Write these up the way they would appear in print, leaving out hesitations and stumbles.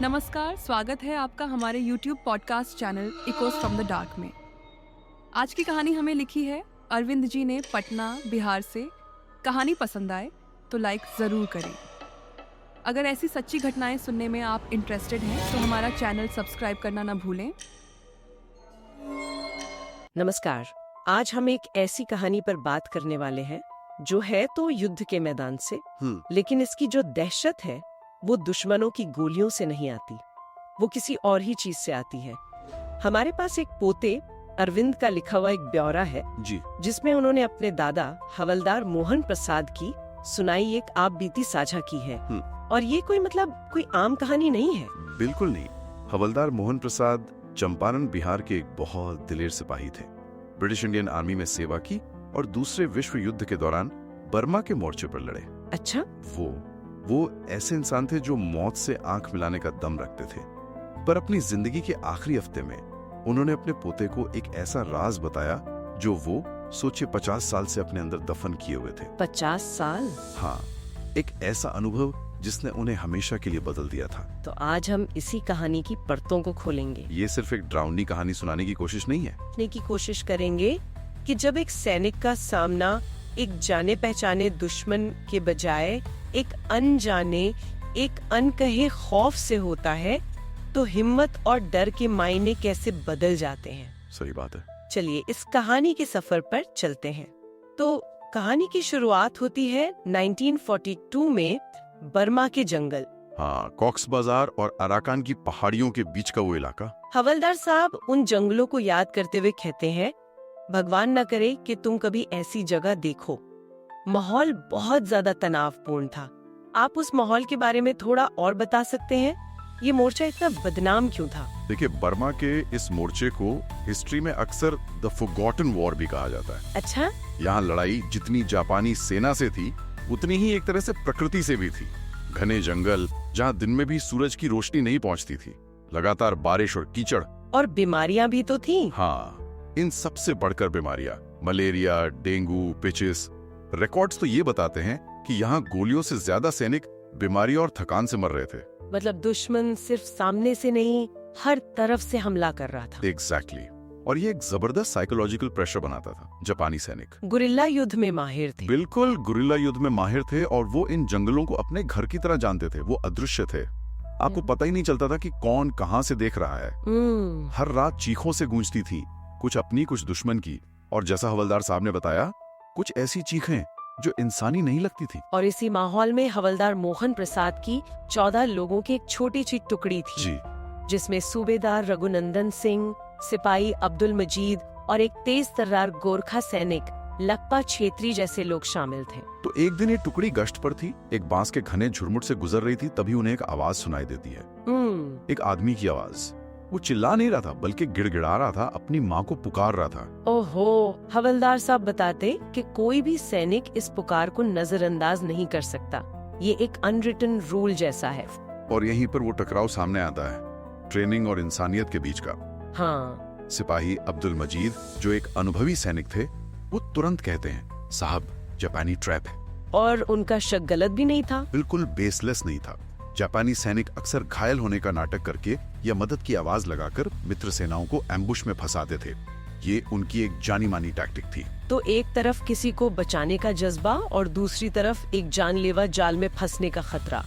नमस्कार, स्वागत है आपका हमारे YouTube podcast channel Eeco from the dark में। आज की कहानी हमें लिखी है अरविंद जी ने पटना, बिहार से। कहानी पसंद आए तो लाइक ज़रूर करें। अगर ऐसी सच्ची घटनाएं सुनने में आप इंटरेस्टेड हैं तो हमारा चैनल सब्सक्राइब करना ना भूलें। नमस्कार। आज हम एक ऐसी कहानी पर बात करने वाले हैं जो है तो युद्ध के मैदान से, लेकिन इसकी जो दहशत है वो दुश्मनों की गोलियों से नहीं आती, वो किसी और ही चीज से आती है। हमारे पास एक पोते अरविंद का लिखा हुआ एक ब्यौरा है जी। जिसमें उन्होंने अपने दादा हवलदार मोहन प्रसाद की सुनाई एक आप बीती साझा की है। और ये कोई आम कहानी नहीं है। बिल्कुल नहीं। हवलदार मोहन प्रसाद चंपारण बिहार के एक बहुत दिलेर सिपाही थे। ब्रिटिश इंडियन आर्मी में सेवा की और दूसरे विश्व युद्ध के दौरान बर्मा के मोर्चे पर लड़े। अच्छा। वो ऐसे इंसान थे जो मौत से आंख मिलाने का दम रखते थे, पर अपनी जिंदगी के आखिरी हफ्ते में उन्होंने अपने पोते को एक ऐसा राज बताया जो वो सोचे 50 साल से अपने अंदर दफन किए हुए थे। 50 साल? हाँ, एक ऐसा अनुभव जिसने उन्हें हमेशा के लिए बदल दिया था। तो आज हम इसी कहानी की परतों को खोलेंगे। ये सिर्फ एक डरावनी कहानी सुनाने की कोशिश नहीं है। की कोशिश करेंगे कि जब एक सैनिक का सामना एक जाने पहचाने दुश्मन के बजाय एक अनजाने, एक अनकहे खौफ से होता है, तो हिम्मत और डर के मायने कैसे बदल जाते हैं। सही बात है। चलिए इस कहानी के सफर पर चलते हैं। तो कहानी की शुरुआत होती है 1942 में बर्मा के जंगल। हाँ, कॉक्स बाजार और अराकान की पहाड़ियों के बीच का वो इलाका। हवलदार साहब उन जंगलों को याद करते हुए कहते हैं, भगवान न करे कि तुम कभी ऐसी जगह देखो। माहौल बहुत ज्यादा तनावपूर्ण था। आप उस माहौल के बारे में थोड़ा और बता सकते हैं? ये मोर्चा इतना बदनाम क्यों था? देखिए, बर्मा के इस मोर्चे को हिस्ट्री में अक्सर द फॉरगॉटन वॉर भी कहा जाता है। अच्छा। यहाँ लड़ाई जितनी जापानी सेना से थी उतनी ही एक तरह से प्रकृति से भी थी। घने जंगल जहाँ दिन में भी सूरज की रोशनी नहीं पहुँचती थी, लगातार बारिश और कीचड़, और बीमारियां भी तो थी। हाँ, इन सबसे बढ़कर बीमारियां, मलेरिया, डेंगू, पिचिस। रिकॉर्ड्स तो ये बताते हैं कि यहाँ गोलियों से ज्यादा सैनिक बीमारी और थकान से मर रहे थे। मतलब दुश्मन सिर्फ सामने से नहीं, हर तरफ से हमला कर रहा था। एग्जैक्टली। और ये एक जबरदस्त साइकोलॉजिकल प्रेशर बनाता था। जापानी सैनिक गुरिल्ला युद्ध में माहिर थे। बिल्कुल, गुरिल्ला युद्ध में माहिर थे और वो इन जंगलों को अपने घर की तरह जानते थे। वो अदृश्य थे, आपको पता ही नहीं चलता था कि कौन कहाँ से देख रहा है। हर रात चीखों से गूंजती थी, कुछ अपनी कुछ दुश्मन की। और जैसा हवलदार साहब ने बताया, कुछ ऐसी चीखें जो इंसानी नहीं लगती थी। और इसी माहौल में हवलदार मोहन प्रसाद की 14 लोगों की एक छोटी सी टुकड़ी थी जी, जिसमें सूबेदार रघुनंदन सिंह, सिपाही अब्दुल मजीद और एक तेज तर्रार गोरखा सैनिक लक्पा छेत्री जैसे लोग शामिल थे। तो एक दिन ये टुकड़ी गश्त पर थी, एक बांस के घने झुरमुट से गुजर रही थी। तभी उन्हें एक आवाज सुनाई देती है। एक आदमी की आवाज। वो चिल्ला नहीं रहा था बल्कि गिड़गिड़ा रहा था, अपनी माँ को पुकार रहा था। ओहो। हवलदार साहब बताते कि कोई भी सैनिक इस पुकार को नजरअंदाज नहीं कर सकता, ये एक अनरिटन रूल जैसा है। और यहीं पर वो टकराव सामने आता है, ट्रेनिंग और इंसानियत के बीच का। हाँ। सिपाही अब्दुल मजीद, जो एक अनुभवी सैनिक थे, वो तुरंत कहते हैं, साहब जापानी ट्रैप है। और उनका शक गलत भी नहीं था, बिल्कुल बेसलेस नहीं था। जापानी सैनिक अक्सर घायल होने का नाटक करके या मदद की आवाज लगाकर मित्र सेनाओं को एम्बुश में फंसाते थे। ये उनकी एक जानी मानी टैक्टिक थी। तो एक तरफ किसी को बचाने का जज्बा और दूसरी तरफ एक जानलेवा जाल में फंसने का खतरा।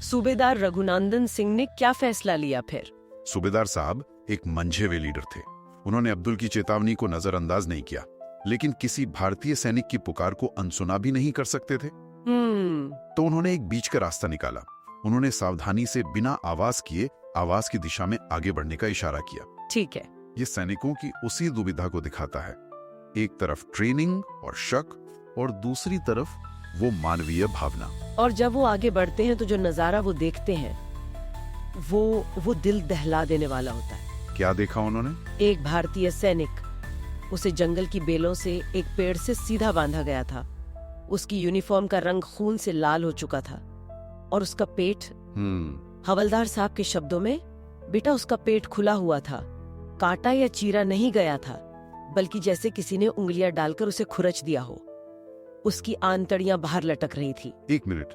सूबेदार रघुनंदन सिंह ने क्या फैसला लिया फिर? सूबेदार साहब एक मंझे हुए लीडर थे। उन्होंने अब्दुल की चेतावनी को नजरअंदाज नहीं किया, लेकिन किसी भारतीय सैनिक की पुकार को अनसुना भी नहीं कर सकते थे। तो उन्होंने एक बीच का रास्ता निकाला। उन्होंने सावधानी से बिना आवाज किए आवाज की दिशा में आगे बढ़ने का इशारा किया। ठीक है। ये सैनिकों की उसी दुविधा को दिखाता है, एक तरफ ट्रेनिंग और शक और दूसरी तरफ वो मानवीय भावना। और जब वो आगे बढ़ते हैं तो जो नजारा वो देखते हैं वो दिल दहला देने वाला होता है। क्या देखा उन्होंने? एक भारतीय सैनिक, उसे जंगल की बेलों से एक पेड़ से सीधा बांधा गया था। उसकी यूनिफॉर्म का रंग खून से लाल हो चुका था और उसका पेट, हवलदार साहब के शब्दों में, बेटा उसका पेट खुला हुआ था, काटा या चीरा नहीं गया था, बल्कि जैसे किसी ने उंगलियां डालकर उसे खुरच दिया हो। उसकी आंतड़ियां बाहर लटक रही थी। एक minute,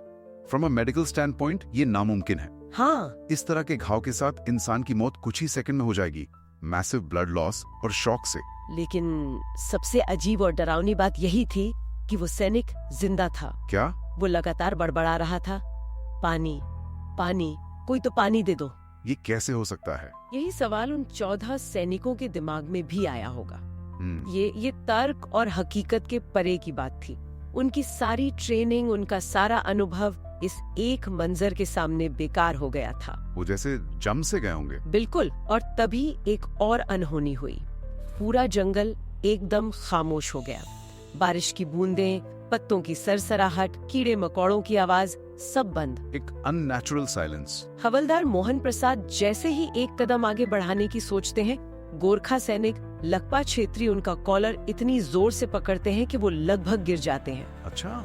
from a medical stand point ये नामुमकिन है। हाँ, इस तरह के घाव के साथ इंसान की मौत कुछ ही सेकंड में हो जाएगी, मैसिव ब्लड लॉस और शॉक से। लेकिन सबसे अजीब और डरावनी बात यही थी कि वो सैनिक जिंदा था। क्या? वो लगातार बड़बड़ा रहा था, पानी, पानी, कोई तो पानी दे दो। ये कैसे हो सकता है? यही सवाल उन 14 सैनिकों के दिमाग में भी आया होगा। हम्म, ये तर्क और हकीकत के परे की बात थी। उनकी सारी ट्रेनिंग, उनका सारा अनुभव इस एक मंजर के सामने बेकार हो गया था। वो जैसे जम से गए होंगे। बिल्कुल। और तभी एक और अनहोनी हुई। पूरा जंगल एकदम खामोश हो गया। बारिश की बूंदें, पत्तों की सरसराहट, कीड़े मकोड़ों की आवाज, सब बंद। एक अननेचुरल साइलेंस। हवलदार मोहन प्रसाद जैसे ही एक कदम आगे बढ़ाने की सोचते हैं, गोरखा सैनिक लकपा क्षेत्री उनका कॉलर इतनी जोर से पकड़ते हैं कि वो लगभग गिर जाते हैं। अच्छा।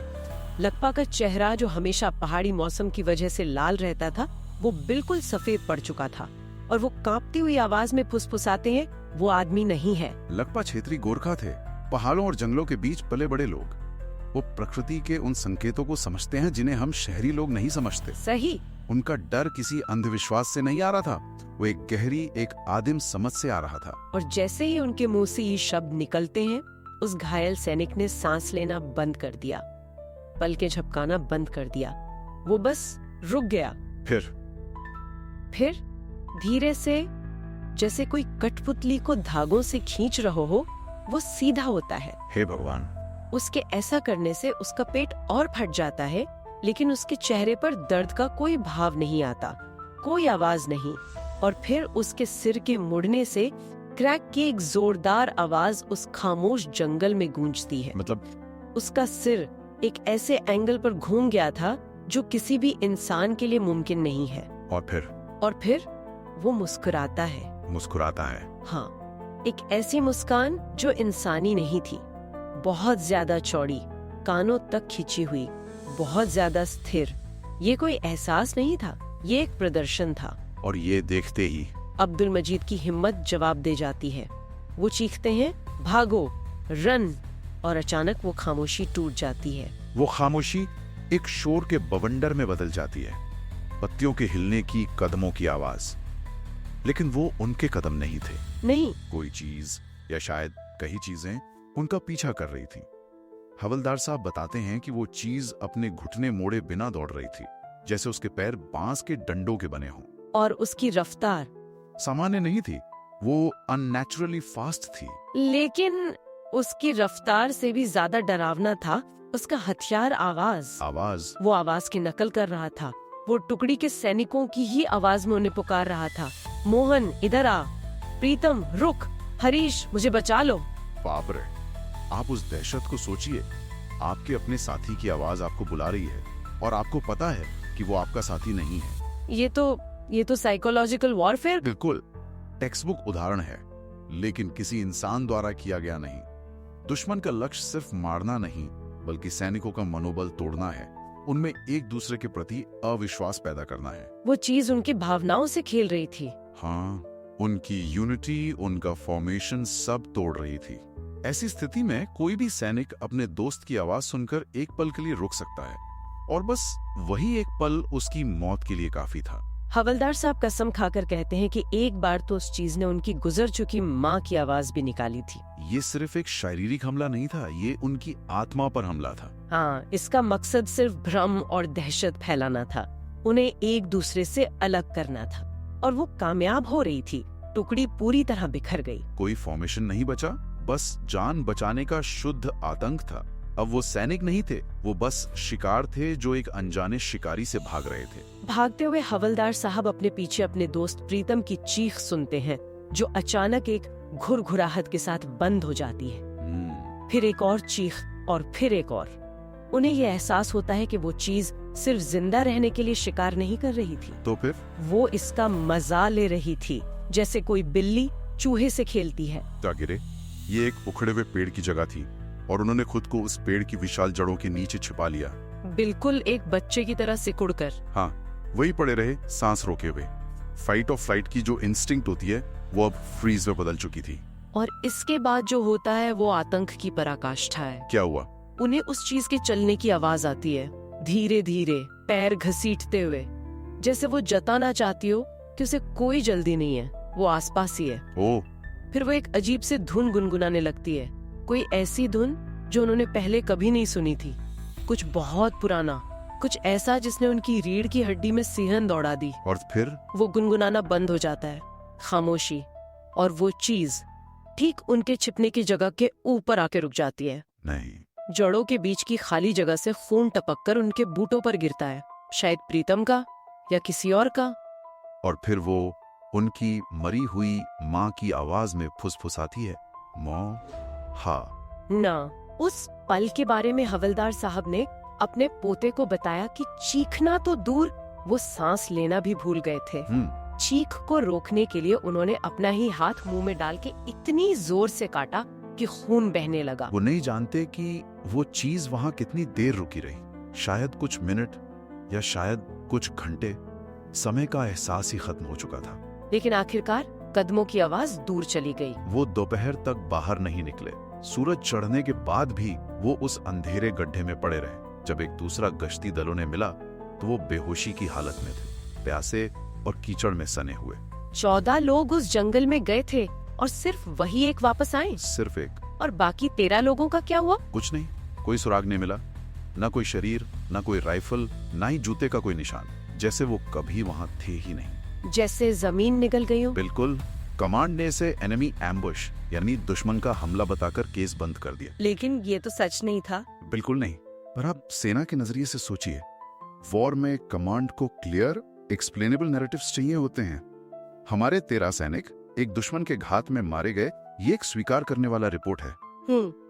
लकपा का चेहरा, जो हमेशा पहाड़ी मौसम की वजह से लाल रहता था, वो बिल्कुल सफेद पड़ चुका था और वो कांपती हुई आवाज में फुसफुसाते हैं, वो आदमी नहीं है। लकपा क्षेत्री गोरखा थे, पहाड़ों और जंगलों के बीच पले बड़े लोग। वो प्रकृति के उन संकेतों को समझते हैं जिन्हें हम शहरी लोग नहीं समझते। सही। उनका डर किसी अंधविश्वास से नहीं आ रहा था, वो एक गहरी, एक आदिम समझ से आ रहा था। और जैसे ही उनके मुंह से ये शब्द निकलते हैं, उस घायल सैनिक ने सांस लेना बंद कर दिया, पलकें झपकाना बंद कर दिया। वो बस रुक गया। फिर धीरे से, जैसे कोई कठपुतली को धागों से खींच रहा हो, वो सीधा होता है। हे भगवान! उसके ऐसा करने से उसका पेट और फट जाता है, लेकिन उसके चेहरे पर दर्द का कोई भाव नहीं आता, कोई आवाज नहीं। और फिर उसके सिर के मुड़ने से क्रैक की एक जोरदार आवाज उस खामोश जंगल में गूंजती है। मतलब? उसका सिर एक ऐसे एंगल पर घूम गया था जो किसी भी इंसान के लिए मुमकिन नहीं है। और फिर वो मुस्कुराता है। मुस्कुराता है। हाँ, एक ऐसी मुस्कान जो इंसानी नहीं थी, बहुत ज्यादा चौड़ी, कानों तक खिंची हुई, बहुत ज्यादा स्थिर। ये कोई एहसास नहीं था, ये एक प्रदर्शन था। और ये देखते ही अब्दुल मजीद की हिम्मत जवाब दे जाती है। वो चीखते हैं, भागो, रन। और अचानक वो खामोशी टूट जाती है। वो खामोशी एक शोर के बवंडर में बदल जाती है, पत्तियों के हिलने की, कदमों की आवाज। लेकिन वो उनके कदम नहीं थे। नहीं, कोई चीज, या शायद कई चीजें उनका पीछा कर रही थी। हवलदार साहब बताते हैं कि वो चीज अपने घुटने मोड़े बिना दौड़ रही थी, जैसे उसके पैर बांस के डंडों के बने हों। और उसकी रफ्तार सामान्य नहीं थी, वो अननेचुरली फास्ट थी। लेकिन उसकी रफ्तार से भी ज्यादा डरावना था उसका हथियार। आवाज। वो आवाज की नकल कर रहा था। वो टुकड़ी के सैनिकों की ही आवाज में उन्हें पुकार रहा था, मोहन इधर आ, प्रीतम रुक, हरीश मुझे बचा लो। बाप रे! आप उस दहशत को सोचिए। आपके अपने साथी की आवाज आपको बुला रही है और आपको पता है कि वो आपका साथी नहीं है। ये तो साइकोलॉजिकल वॉरफेयर। बिल्कुल टेक्स्ट बुक उदाहरण है, लेकिन किसी इंसान द्वारा किया गया नहीं। दुश्मन का लक्ष्य सिर्फ मारना नहीं, बल्कि सैनिकों का मनोबल तोड़ना है, उनमें एक दूसरे के प्रति अविश्वास पैदा करना है। वो चीज उनकी भावनाओं से खेल रही थी। हाँ, उनकी यूनिटी, उनका फॉर्मेशन सब तोड़ रही थी। ऐसी स्थिति में कोई भी सैनिक अपने दोस्त की आवाज सुनकर एक पल के लिए रुक सकता है, और बस वही एक पल उसकी मौत के लिए काफी था। हवलदार साहब कसम खाकर कहते हैं कि एक बार तो उस चीज ने उनकी गुजर चुकी माँ की आवाज भी निकाली थी। ये सिर्फ एक शारीरिक हमला नहीं था, ये उनकी आत्मा पर हमला था। हाँ, इसका मकसद सिर्फ भ्रम और दहशत फैलाना था, उन्हें एक दूसरे से अलग करना था, और वो कामयाब हो रही थी। टुकड़ी पूरी तरह बिखर गई। कोई फॉर्मेशन नहीं बचा, बस जान बचाने का शुद्ध आतंक था। अब वो सैनिक नहीं थे, वो बस शिकार थे जो एक अनजाने शिकारी से भाग रहे थे। भागते हुए हवलदार साहब अपने पीछे अपने दोस्त प्रीतम की चीख सुनते हैं, जो अचानक एक घुरघुराहट के साथ बंद हो जाती है। फिर एक और चीख, और फिर एक और। उन्हें यह एहसास होता है कि वो चीज सिर्फ जिंदा रहने के लिए शिकार नहीं कर रही थी, तो फिर वो इसका मजा ले रही थी, जैसे कोई बिल्ली चूहे से खेलती है। जागिरे, ये एक उखड़े हुए पेड़ की जगह थी और उन्होंने खुद को उस पेड़ की विशाल जड़ों के नीचे छिपा लिया, बिल्कुल एक बच्चे की तरह सिकुड़कर। हाँ, वही पड़े रहे, सांस रोके हुए। फाइट और फ्लाइट की जो इंस्टिंक्ट होती है वो अब फ्रीज में बदल चुकी थी। और इसके बाद जो होता है वो आतंक की पराकाष्ठा है। क्या हुआ? उन्हें उस चीज के चलने की आवाज आती है, धीरे धीरे, पैर घसीटते हुए। जैसे वो जताना चाहती हो कि उसे कोई जल्दी नहीं है, वो आसपास ही है। ओह, फिर वो एक अजीब सी धुन गुनगुनाने लगती है, कोई ऐसी धुन जो उन्होंने पहले कभी नहीं सुनी थी, कुछ बहुत पुराना, कुछ ऐसा जिसने उनकी रीढ़ की हड्डी में सिहरन दौड़ा दी। और फिर वो गुनगुनाना बंद हो जाता है, खामोशी, और वो चीज ठीक उनके छिपने की जगह के ऊपर आके रुक जाती है। नहीं, जड़ों के बीच की खाली जगह से खून टपककर उनके बूटों पर गिरता है, शायद प्रीतम का या किसी और का। और फिर वो उनकी मरी हुई माँ की आवाज में फुसफुसाती है, मौ हा। ना, उस पल के बारे में हवलदार साहब ने अपने पोते को बताया कि चीखना तो दूर, वो सांस लेना भी भूल गए थे। चीख को रोकने के लिए उन्होंने अपना ही हाथ मुंह में डाल के इतनी जोर से काटा कि खून बहने लगा। वो नहीं जानते कि वो चीज वहां कितनी देर रुकी रही, शायद कुछ मिनट या शायद कुछ घंटे। समय का एहसास ही खत्म हो चुका था। लेकिन आखिरकार कदमों की आवाज दूर चली गई। वो दोपहर तक बाहर नहीं निकले। सूरज चढ़ने के बाद भी वो उस अंधेरे गड्ढे में पड़े रहे। जब एक दूसरा गश्ती दल उन्हें मिला तो वो बेहोशी की हालत में थे, प्यासे और कीचड़ में सने हुए। 14 लोग उस जंगल में गए थे और सिर्फ वही एक वापस आए। सिर्फ एक। और बाकी 13 लोगों का क्या हुआ? कुछ नहीं, कोई सुराग नहीं मिला, ना कोई शरीर, ना कोई राइफल, ना ही जूते का कोई निशान, जैसे वो कभी वहां थे ही नहीं। जैसे जमीन निगल गई हो। बिल्कुल। कमांड ने इसे एनिमी एम्बुश यानी दुश्मन का हमला बताकर केस बंद कर दिया। लेकिन ये तो सच नहीं था। बिल्कुल नहीं। पर आप सेना के नजरिए से सोचिए, वॉर में कमांड को क्लियर एक्सप्लेनेबल नैरेटिव्स चाहिए होते हैं। हमारे 13 सैनिक एक दुश्मन के घात में मारे गए, ये एक स्वीकार करने वाला रिपोर्ट है।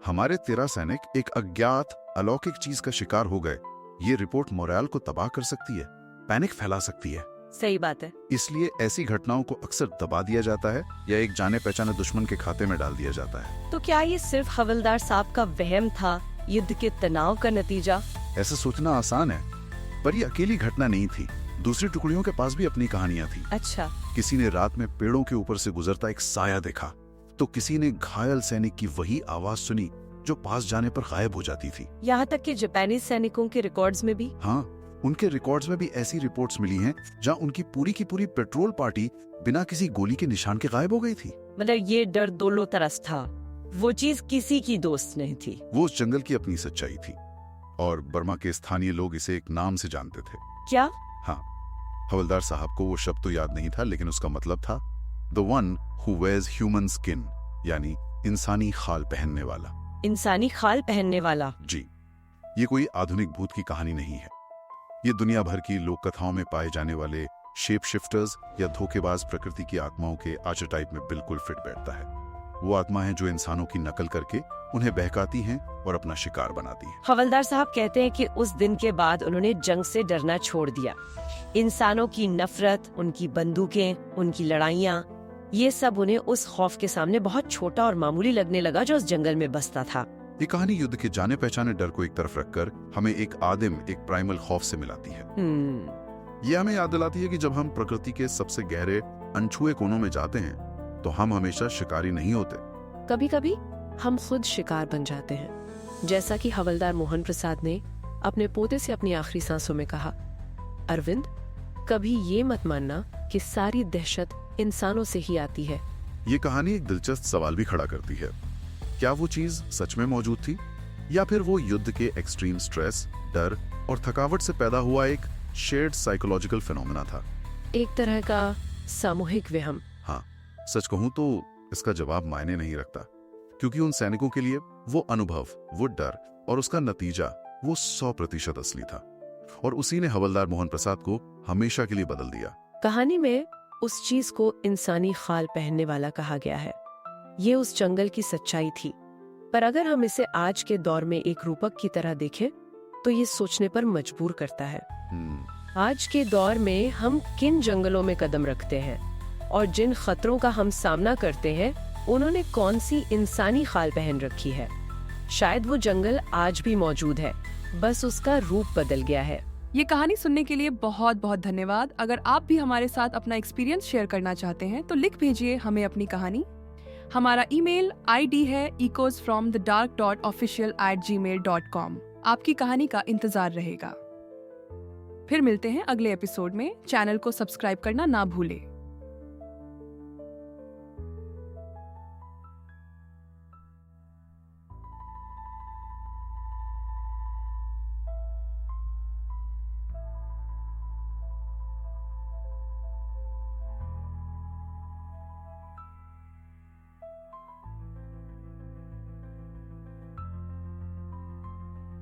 हमारे 13 सैनिक एक अज्ञात अलौकिक चीज का शिकार हो गए, ये रिपोर्ट मोरल को तबाह कर सकती है, पैनिक फैला सकती है। सही बात है। इसलिए ऐसी घटनाओं को अक्सर दबा दिया जाता है या एक जाने पहचाने दुश्मन के खाते में डाल दिया जाता है। तो क्या ये सिर्फ हवलदार साहब का वहम था, युद्ध के तनाव का नतीजा? ऐसा सोचना आसान है, पर ये अकेली घटना नहीं थी। दूसरी टुकड़ियों के पास भी अपनी कहानियां थी। अच्छा। किसी ने रात में पेड़ों के ऊपर से गुजरता एक साया देखा, तो किसी ने घायल सैनिक की वही आवाज सुनी जो पास जाने पर गायब हो जाती थी। यहाँ तक कि जापानी सैनिकों के रिकॉर्ड्स में भी। हाँ, उनके रिकॉर्ड्स में भी ऐसी रिपोर्ट्स मिली हैं जहाँ उनकी पूरी की पूरी पेट्रोल पार्टी बिना किसी गोली के निशान के गायब हो गई थी। मतलब ये डर दोनों तरफ था, वो चीज किसी की दोस्त नहीं थी। वो उस जंगल की अपनी सच्चाई थी और बर्मा के स्थानीय लोग इसे एक नाम से जानते थे। क्या? हाँ, हवलदार साहब को वो शब्द तो याद नहीं था, लेकिन उसका मतलब था the one who wears human skin, यानी इंसानी खाल पहनने वाला। इंसानी खाल पहनने वाला? जी। ये कोई आधुनिक भूत की कहानी नहीं है। ये दुनिया भर की लोक कथाओं में पाए जाने वाले शेप शिफ्टर्स या धोखेबाज प्रकृति की आत्माओं के आर्चेटाइप में बिल्कुल फिट बैठता है। वो आत्मा है जो इंसानों की नकल करके उन्हें बहकाती हैं और अपना शिकार बनाती हैं। हवलदार साहब कहते हैं कि उस दिन के बाद उन्होंने जंग से डरना छोड़ दिया। इंसानों की नफरत, उनकी बंदूकें, उनकी लड़ाइयाँ, ये सब उन्हें उस खौफ के सामने बहुत छोटा और मामूली लगने लगा जो उस जंगल में बसता था। ये कहानी युद्ध के जाने पहचाने डर को एक तरफ रखकर हमें एक आदिम, एक प्राइमल खौफ से मिलाती है। ये हमें याद दिलाती है कि जब हम प्रकृति के सबसे गहरे अनछुए कोनों में जाते हैं तो हम हमेशा शिकारी नहीं होते। कभी कभी हम खुद शिकार बन जाते हैं, जैसा कि हवलदार मोहन प्रसाद ने अपने पोते से अपनी आखिरी सांसों में कहा, अरविंद, कभी ये मत मानना कि सारी दहशत इंसानों से ही आती है। ये कहानी एक दिलचस्प सवाल भी खड़ा करती है, क्या वो चीज सच में मौजूद थी या फिर वो युद्ध के एक्सट्रीम स्ट्रेस, डर और थकावट से पैदा हुआ एक शेयर्ड साइकोलॉजिकल फिनोमेना था, एक तरह का सामूहिक वहम। हाँ, सच कहूं तो इसका जवाब मायने नहीं रखता, क्योंकि उन सैनिकों के लिए वो अनुभव, वो डर और उसका नतीजा वो 100% असली था, और उसी ने हवलदार मोहन प्रसाद को हमेशा के लिए बदल दिया। कहानी में उस चीज को इंसानी खाल पहनने वाला कहा गया है। ये उस जंगल की सच्चाई थी, पर अगर हम इसे आज के दौर में एक रूपक की तरह देखें तो ये सोचने पर मजबूर करता है। आज के दौर में हम किन जंगलों में कदम रखते हैं और जिन खतरों का हम सामना करते हैं उन्होंने कौन सी इंसानी खाल पहन रखी है। शायद वो जंगल आज भी मौजूद है, बस उसका रूप बदल गया है। ये कहानी सुनने के लिए बहुत बहुत धन्यवाद। अगर आप भी हमारे साथ अपना एक्सपीरियंस शेयर करना चाहते हैं तो लिख भेजिए हमें अपनी कहानी। हमारा ईमेल आईडी है ecosfromthedark.official@gmail.com। आपकी कहानी का इंतजार रहेगा। फिर मिलते हैं अगले एपिसोड में। चैनल को सब्सक्राइब करना ना भूलें।